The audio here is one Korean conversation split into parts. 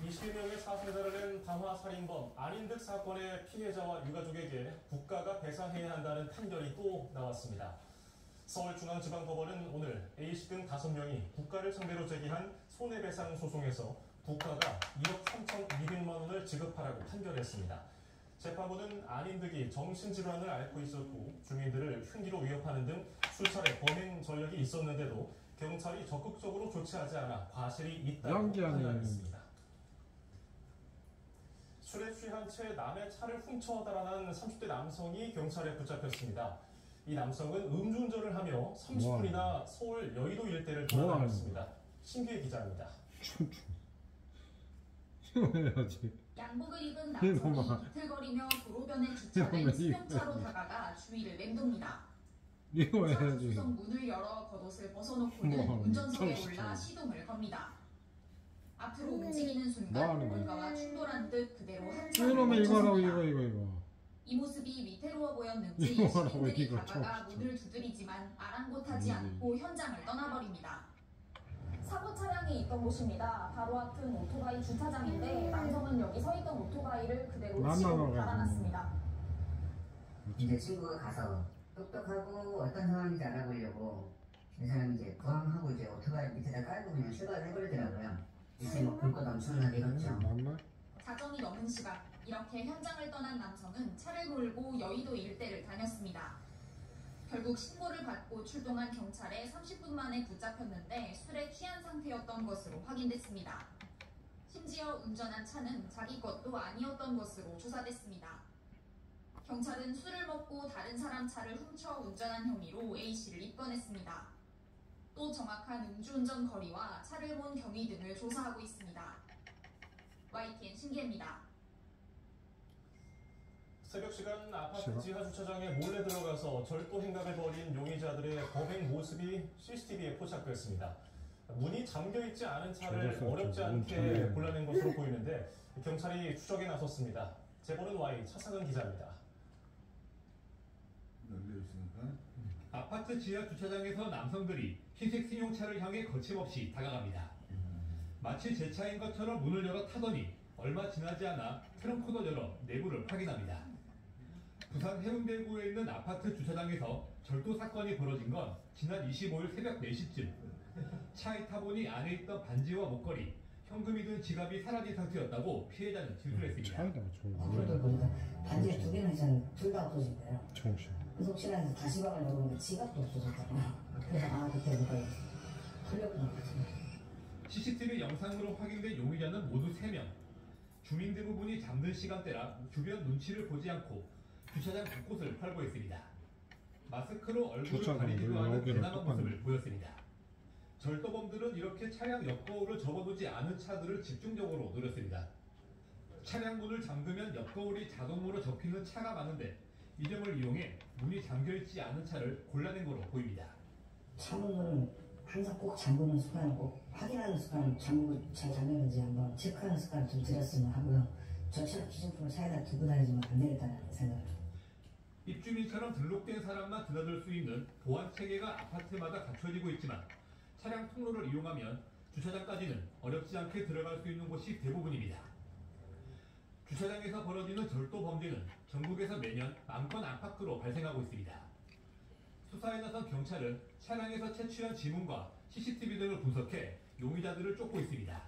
20명의 사상자를 낸 방화살인범 안인득 사건의 피해자와 유가족에게 국가가 배상해야 한다는 판결이 또 나왔습니다. 서울중앙지방법원은 오늘 A씨 등 5명이 국가를 상대로 제기한 손해배상 소송에서 국가가 2억 3,200만 원을 지급하라고 판결했습니다. 재판부는 안인득이 정신질환을 앓고 있었고 주민들을 흉기로 위협하는 등 수차례 범행 전력이 있었는데도 경찰이 적극적으로 조치하지 않아 과실이 있다고 판단했습니다. 술에 취한 채 남의 차를 훔쳐 달아난 30대 남성이 경찰에 붙잡혔습니다. 이 남성은 음주운전을 하며 30분이나 서울 여의도 일대를 돌아다녔습니다. 신기해 기자입니다. 양복을 입은 남성이 비틀거리며 도로변에 주차된 승용차로 다가가 주위를 맴돕니다. 차 조수석 문을 열어 겉옷을 벗어놓고는 운전석에 올라 시동을 겁니다. 앞으로 움직이는 순간 뭔가와 충돌한 듯 그대로 한참을 멈췄습니다. 이 모습이 위태로워 보였는지 시민들이 다가가 문을 두드리지만 아랑곳하지 않고 현장을 떠나버립니다. 사고 차량이 있던 곳입니다. 바로 앞은 오토바이 주차장인데 남성은 여기 서 있던 오토바이를 그대로 치고 달아났습니다. 이제 친구가 가서 똑똑하고 어떤 상황인지 알아보려고 이 사람이 이제 부항하고 이제 오토바이 밑에다 깔고 그냥 출발을 해버리더라고요. 이제 뭐 불꽃 엄청나게 익었죠. 자정이 넘은 시각, 이렇게 현장을 떠난 남성은 차를 몰고 여의도 일대를 다녔습니다. 결국 신고를 받고 출동한 경찰에 30분 만에 붙잡혔는데 술에 취한 상태였던 것으로 확인됐습니다. 심지어 운전한 차는 자기 것도 아니었던 것으로 조사됐습니다. 경찰은 술을 먹고 다른 사람 차를 훔쳐 운전한 혐의로 A씨를 입건했습니다. 또 정확한 음주운전 거리와 차를 본 경위 등을 조사하고 있습니다. YTN 신기입니다. 새벽 시간 아파트 지하 주차장에 몰래 들어가서 절도 행각을 벌인 용의자들의 범행 모습이 CCTV에 포착됐습니다. 문이 잠겨있지 않은 차를 어렵지 않게 골라낸 것으로 보이는데 경찰이 추적에 나섰습니다. 제보는 Y 차상은 기자입니다. 아파트 지하 주차장에서 남성들이 흰색 승용차를 향해 거침없이 다가갑니다. 마치 제 차인 것처럼 문을 열어 타더니 얼마 지나지 않아 트렁크도 열어 내부를 확인합니다. 부산 해운대구에 있는 아파트 주차장에서 절도 사건이 벌어진 건 지난 25일 새벽 4시쯤. 차에 타보니 안에 있던 반지와 목걸이, 현금이 든 지갑이 사라진 상태였다고 피해자는 진술했습니다. 앞으로도 보니까 반지에 2개나 있었는데 둘 다 없어진 거예요. 그래서 혹시나 해서 다시 방을 열어보니까 지갑도 없어졌잖아요. 그래서 그때 누가 흘렸구나. CCTV 영상으로 확인된 용의자는 모두 3명. 주민 대부분이 잠든 시간대라 주변 눈치를 보지 않고 주차장 곳곳을 활보했습니다. 마스크로 얼굴을 가리기도 하는 대담한 모습을 보였습니다. 절도범들은 이렇게 차량 옆거울을 접어두지 않은 차들을 집중적으로 노렸습니다. 차량 문을 잠그면 옆거울이 자동으로 접히는 차가 많은데 이 점을 이용해 문이 잠겨있지 않은 차를 골라낸 거로 보입니다. 차문은 항상 꼭 잠그는 습관을 꼭 확인하는 습관을 잠그고 잘 잠겼는지 한번 체크하는 습관을 좀 들였으면 하고요. 저처럼 기준품을 차에다 두고 다니지만 안 되겠다는 생각을. 입주민처럼 등록된 사람만 드나들 수 있는 보안 체계가 아파트마다 갖춰지고 있지만 차량 통로를 이용하면 주차장까지는 어렵지 않게 들어갈 수 있는 곳이 대부분입니다. 주차장에서 벌어지는 절도 범죄는 전국에서 매년 10,000건 안팎으로 발생하고 있습니다. 수사에 나선 경찰은 차량에서 채취한 지문과 CCTV 등을 분석해 용의자들을 쫓고 있습니다.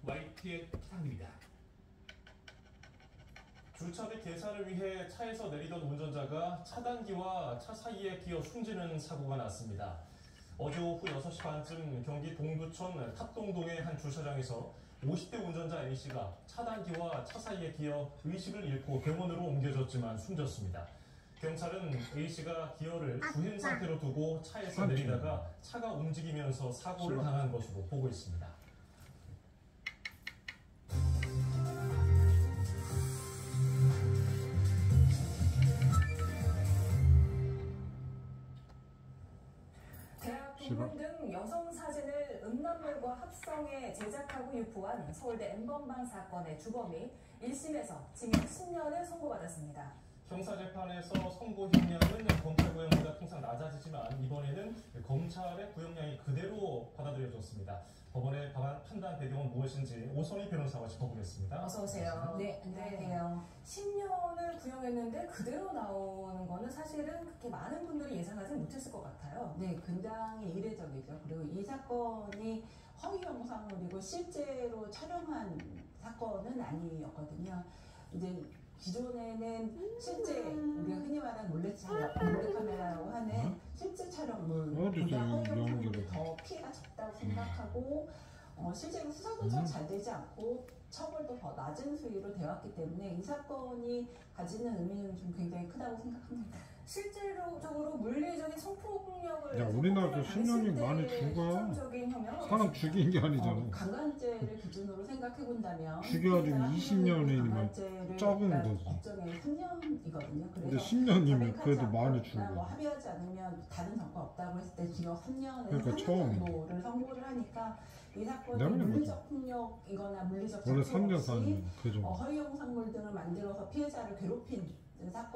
YTN 차상입니다. 주차비 계산을 위해 차에서 내리던 운전자가 차단기와 차 사이에 끼어 숨지는 사고가 났습니다. 어제 오후 6시 반쯤 경기 동두천 탑동동의 한 주차장에서 50대 운전자 A씨가 차단기와 차 사이에 끼어 의식을 잃고 병원으로 옮겨졌지만 숨졌습니다. 경찰은 A씨가 기어를 구현 상태로 두고 차에서 내리다가 차가 움직이면서 사고를 당한 것으로 보고 있습니다. 대학 동문 등 여성 사진을 음란물과 합성해 제작하고 유포한 서울대 N번방 사건의 주범이 1심에서 징역 10년을 선고받았습니다. 형사재판에서 선고 형량은 검찰 구형보다 통상 낮아지지만 이번에는 검찰의 구형량이 그대로 받아들여졌습니다. 법원의 판단 배경은 무엇인지 오선희 변호사와 짚어보겠습니다. 어서 오세요. 네, 안녕하세요. 10년을 구형했는데 그대로 나오는 거는 사실은 그렇게 많은 분들이 예상하지 못했을 것 같아요. 네, 굉장히 이례적이죠. 그리고 이 사건이 허위 영상물이고 실제로 촬영한 사건은 아니었거든요. 이제 기존에는 실제 우리가 흔히 말하는 몰래카메라라고 하는 실제 촬영물보다 허위 영상물이 더 피해가 적다고 생각하고 실제로 수사도 잘 되지 않고 처벌도 더 낮은 수위로 되었기 때문에 이 사건이 가지는 의미는 좀 굉장히 크다고 생각합니다. 실제로적으로 물리적인 성폭력을 야, 우리나라도 10년이 많이 준 거야. 사람 죽인 게 아니잖아. 강간죄를 기준으로 생각해 본다면 죽여가지고 20년이면 적은 거지. 법정에 3년이거든요. 근데 10년이면 그래도 많이 주고. 뭐 합의하지 않으면 다른 정권 없다고 했을 때 징역 3년에서 그러니까 3년 정도를 선고를 하니까 이 사건이 물리적 폭력이거나 물리적 원래 자체 3년 없이 4년 그죠. 허위 영상물 등을 만들어서 피해자를 괴롭힌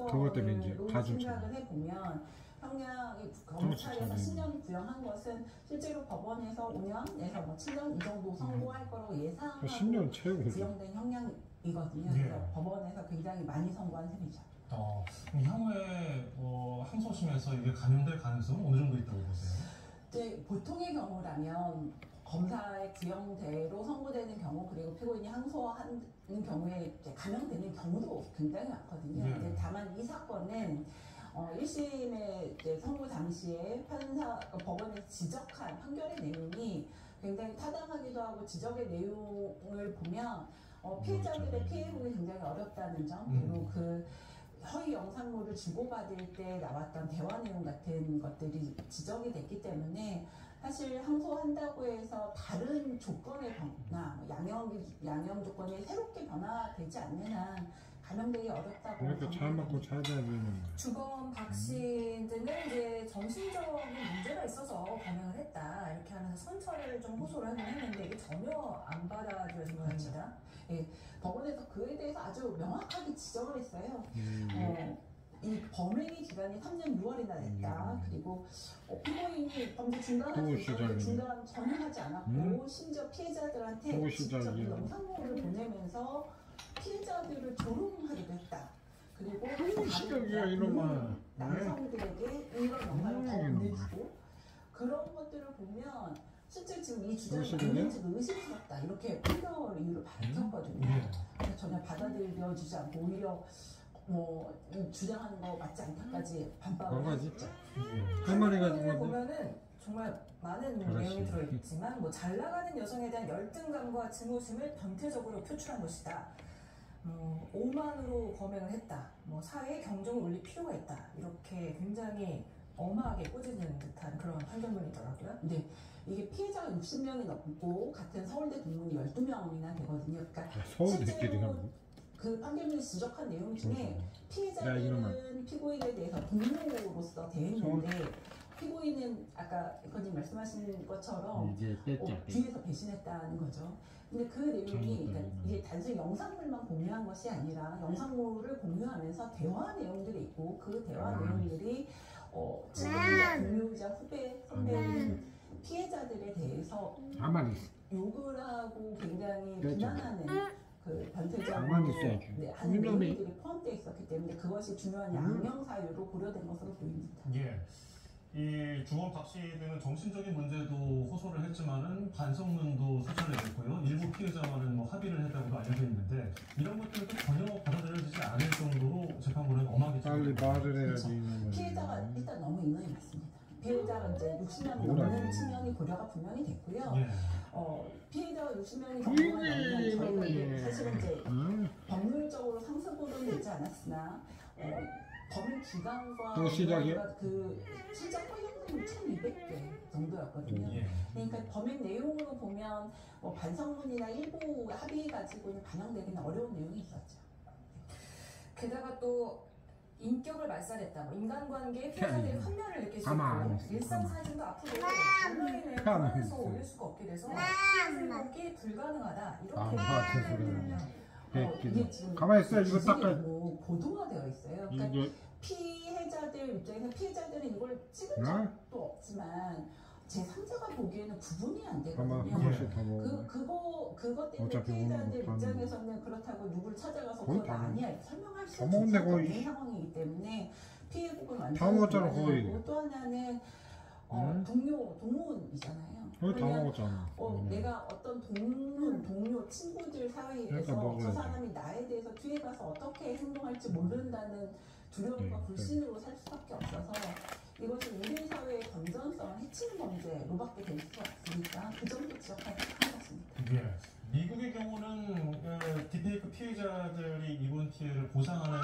그것 때문에 이제 사건으로 가중 생각을 해보면 형량이 검찰에서 10년 구형한 것은 실제로 법원에서 5년에서 뭐 7년 이 정도 선고할 거라고 예상하고 10년 최고 구형된 형량이거든요. 예. 그래서 법원에서 굉장히 많이 선고한 셈이죠. 향후에 항소심에서 이게 감형될 가능성은 어느 정도 있다고 보세요? 이제 보통의 경우라면 검사의 구형대로 선고되는 경우 그리고 피고인이 항소하는 경우에 이제 감형되는 경우도 굉장히 많거든요. 네. 이제 다만 이 사건은 1심의 이제 선고 당시에 법원에서 지적한 판결의 내용이 굉장히 타당하기도 하고 지적의 내용을 보면 피해자들의 피해 회복이 굉장히 어렵다는 점 그리고 그 허위 영상물을 주고받을 때 나왔던 대화 내용 같은 것들이 지적이 됐기 때문에 사실 항소한다고 해서 다른 조건의 변화, 양형 조건이 새롭게 변화되지 않는 한 감형되기 어렵다고 그러니까 잘 먹고 잘 자야 되는 거야. 주범 박씨 등은 이제 정신적인 문제가 있어서 감형을 했다 이렇게 하면서 선처를 좀 호소를 하긴 했는데 이게 전혀 안 받아들여진 모양입니다. 예, 법원에서 그에 대해서 아주 명확하게 지적을 했어요. 이 범행의 기간이 3년 6월이나 됐다. 그리고 피고인이 범죄 중단할 수 있는데 중단 전혀 하지 않았고 심지어 피해자들한테 직접 영상물을 보내면서 피해자들을 조롱하기도 했다. 그리고 다른 남성들에게 이런 영상을 더 보내주고 그런 것들을 보면 실제 지금 이 주장이 맞는지도 의심스럽다 이렇게 판결 이유를 밝혔거든요. 그래서 전혀 받아들여지지 않고 오히려 주장하는 거 맞지 않다까지 반박을 했죠. 판결을 보면은 정말 많은 내용이 들어있지만 잘 나가는 여성에 대한 열등감과 증오심을 전체적으로 표출한 것이다. 오만으로 범행을 했다. 사회에 경종을 울릴 필요가 있다. 이렇게 굉장히 엄하게 꼬집는 듯한 그런 판결문이더라고요. 네. 이게 피해자가 60명이 넘고 같은 서울대 동문이 12명이나 되거든요. 그러니까 실제로 그 판결문이 지적한 내용 중에 피해자들은 피고인에 대해서 동료로서 대했는데 피고인은 아까 의원님 말씀하신 것처럼 뒤에서 배신했다는 거죠. 근데 그 내용이 그러니까 이게 단순히 영상물만 공유한 것이 아니라 영상물을 공유하면서 대화 내용들이 있고 그 대화 내용들이 친구이자 동료이자 후배, 선배인 피해자들에 대해서 욕을 하고 굉장히 비난하는 그 변태적인 내용들이 포함되어 있었기 때문에 그것이 중요한 양형 사유로 고려된 것으로 보입니다. 예. 이 주범 박 씨 등은 정신적인 문제도 호소를 했지만은 반성문도 소천해졌고요. 일부 피해자와는 합의를 했다고도 알려져 있는데 이런 것들도 전혀 받아들여지지 않을 정도로 재판부는 엄하게 빨리 말을 해야지. 피해자가 일단 너무 인원이 많습니다. 피해자가 이제 60명이 넘는 측면이 고려가 분명히 됐고요. 예. 피해자가 60명이 넘는 저희가 사실은 이제 법률적으로 상습으로는 되지 않았으나 범행 기간과 그 실적 허용은 1,200개 정도였거든요. 그러니까 범행 내용으로 보면 반성문이나 일부 합의 가지고는 반영되기는 어려운 내용이 있었죠. 게다가 또 인격을 말살했다. 인간관계에 피해자들이 환멸을 느낄 수 있고 일상 사진도 앞으로 온라인에 포함해서 올릴 수가 없게 돼서 피해 회복이 불가능하다. 이렇게 얘기하거든요. 이게 지금 가만히 있어요. 이거 닦아. 너무 고도화되어 있어요. 그러니까 이거 피해자들 입장에서 피해자들은 이걸 찍은 네? 적도 없지만 제3자가 보기에는 구분이 안 아마 되거든요. 한 번씩 다 먹어. 그것 때문에 어차피 피해자들 오늘 못 입장에서는 그렇다고 누굴 찾아가서 거의 그건 다 아니야 설명할 수 다 먹었네, 없는 거의. 상황이기 때문에 피해복은 완전히 다 먹었잖아, 불가능하고 거의. 또 하나는 응? 동문이잖아요. 거의 다 그러면 먹었잖아. 내가 어떤 동료, 친구들 사이에서 그러니까 저 먹어야지. 사람이 나에 대해서 뒤에 가서 어떻게 행동할지 모른다는 두려움과 불신으로 살 수밖에 없어서 이것은 우리 사회의 건전성을 해치는 범죄로밖에 될 수가 없으니까 그 점도 지적하기 필요하습니다. 예. 미국의 경우는 딥페이크 피해자들이 입은 피해를 보상하는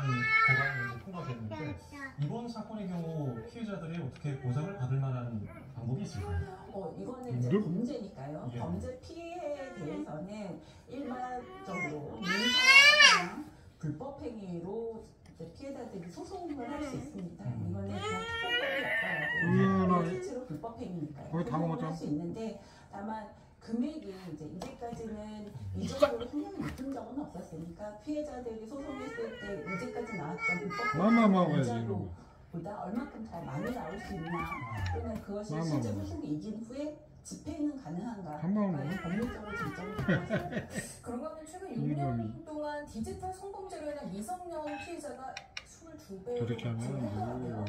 법안이 통과됐는데 이번 사건의 경우 피해자들이 어떻게 보상을 받을 만한 방법이 있을까요? 이거는 이제 범죄니까요. 예. 범죄 피해에 대해서는 일반적으로 민사상 불법행위로 이제 피해자들이 소송을 할 수 있습니다. 이거는 그냥 특별법이 없어가지고 실제로 불법행위니까요. 거의 다 먹었죠. 할 수 있는데 다만 금액이 이제까지는 이적으로 형량이 높은 적은 없었으니까 피해자들이 소송했을 때 이제까지 나왔던 마마 먹어야지, 불법 보다 얼마큼 더 많이 나올 수 있나 또는 그것이 마마 실제 먹어. 소송이 이긴 후에 집행은 가능한가 한 방울 먹어. 법률적으로 쟁점이 들어왔어요. 그러면 최근 이놈이. 6년 동안 디지털 성범죄로 인한 미성년 피해자가 22배 저렇게 하면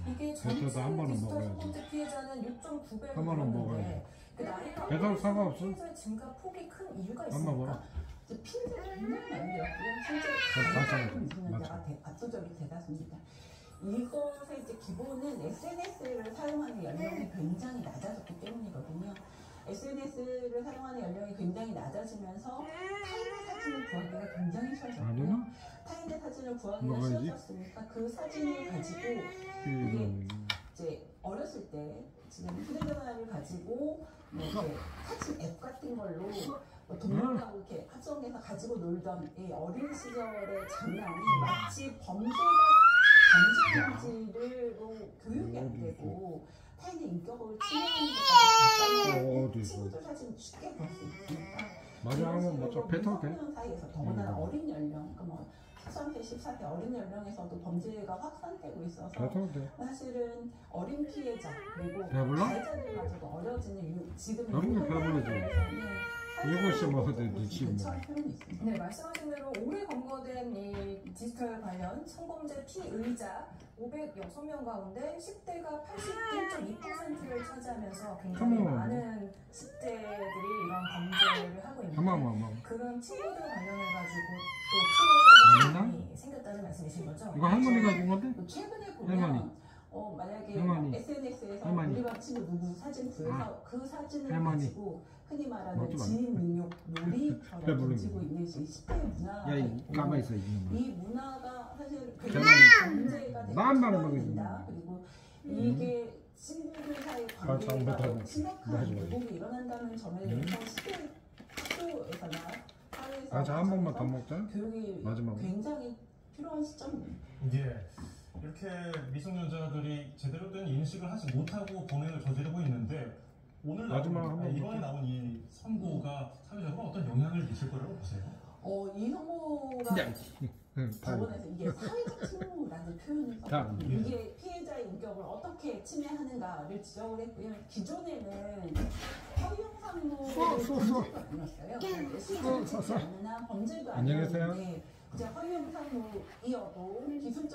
이게 배터도 전체 한 번은 디지털 먹어야지. 성범죄 피해자는 6.9배로 한 번은 먹어야지. 늘었는데 그 나이가 배터도 어릴수록 상관없어. 피해자의 증가 폭이 큰 이유가 안 있습니까? 먹어라. 피해자 굉장히 많이 늘었고요. 실제 맞아요. 미성년자가 압도적인 대다수입니다. 이것의 이제 기본은 SNS를 사용하는 연령이 굉장히 낮아졌기 때문이거든요. SNS를 사용하는 연령이 굉장히 낮아지면서 타인의 사진을 구하기가 굉장히 쉬워졌고요. 아니나? 타인의 사진을 구하기가 먹어야지. 쉬워졌으니까 그 사진을 가지고 이게 이제 어렸을 때 지금 휴대전화를 가지고 뭐 이렇게 사진 앱 같은 걸로 뭐 동물하고 이렇게 합성해서 가지고 놀던 이 어린 시절의 장난이 마치 범죄로 교육이 안 되고 타인의 인격을 침해하는 것까지 친구들 사진 쉽게 볼 수 있으니까 맞아, 한번 맞죠. 뱉어도 돼. 미성년 사이에서 더구나 어린 연령, 그러니까 뭐 13세, 14세 어린 연령에서도 범죄가 확산되고 있어서 배터도 돼. 사실은 어린 피해자 그리고 배불러? 가해자들마저도 어려지는 지금 어린 게 배불러지. 7시 먹어도 돼, 지금. 네, 말씀하신 대로 올해 검거된 이 디지털 관련 성범죄 피의자 506명 가운데 10대가 81.2%를 차지하면서 굉장히 어머. 많은 10대들이 이런 범죄를 하고 있는데 한번 그런 친구들 관련해가지고 아니나? 또 피해가 많이 생겼다는 말씀이신 거죠? 이거 할머니가 준 건데? 또 최근에 보면 할머니. 만약에 할머니. SNS에서 할머니. 우리 반 친구 누구 사진 구해서 그 사진을 할머니. 가지고 흔히 말하는 먹지 마. 지인 능욕 놀이처럼 배부르네. 던지고 있는 이 10대의 문화가 야, 이 있고 가만히 있어, 이놈아. 이 문화가 사실 대단히 범죄가 되고 나만 말해 된다. 그리고 이게 친구들 사이 관계가 잘못하고 심각한 맞아. 왜곡이 일어난다는 점에 대해서 10대 학교에서나 사회에서 아, 자, 한 번만 더 먹자. 교육이 마지막으로. 굉장히 필요한 시점입니다. 예. 이렇게 미성년자들이 제대로 된 인식을 하지 못하고 범행을 저지르고 있는데 오늘 마지막 한 번 이번에 나온 이 선고가 사회적으로 어떤 영향을 미칠 거라고 보세요? 이 선고가 법원에서 이게 사회적 침묵이라는 표현을 썼거든요. 이게 피해자의 인격을 어떻게 침해하는가를 지적을 했고요. 기존에는 허위 영상물을 범죄가 아니었어요. 실제로 않으나 범죄도 안녕히 계세요. 아니었는데 이제 허위 영상물이어도 기술적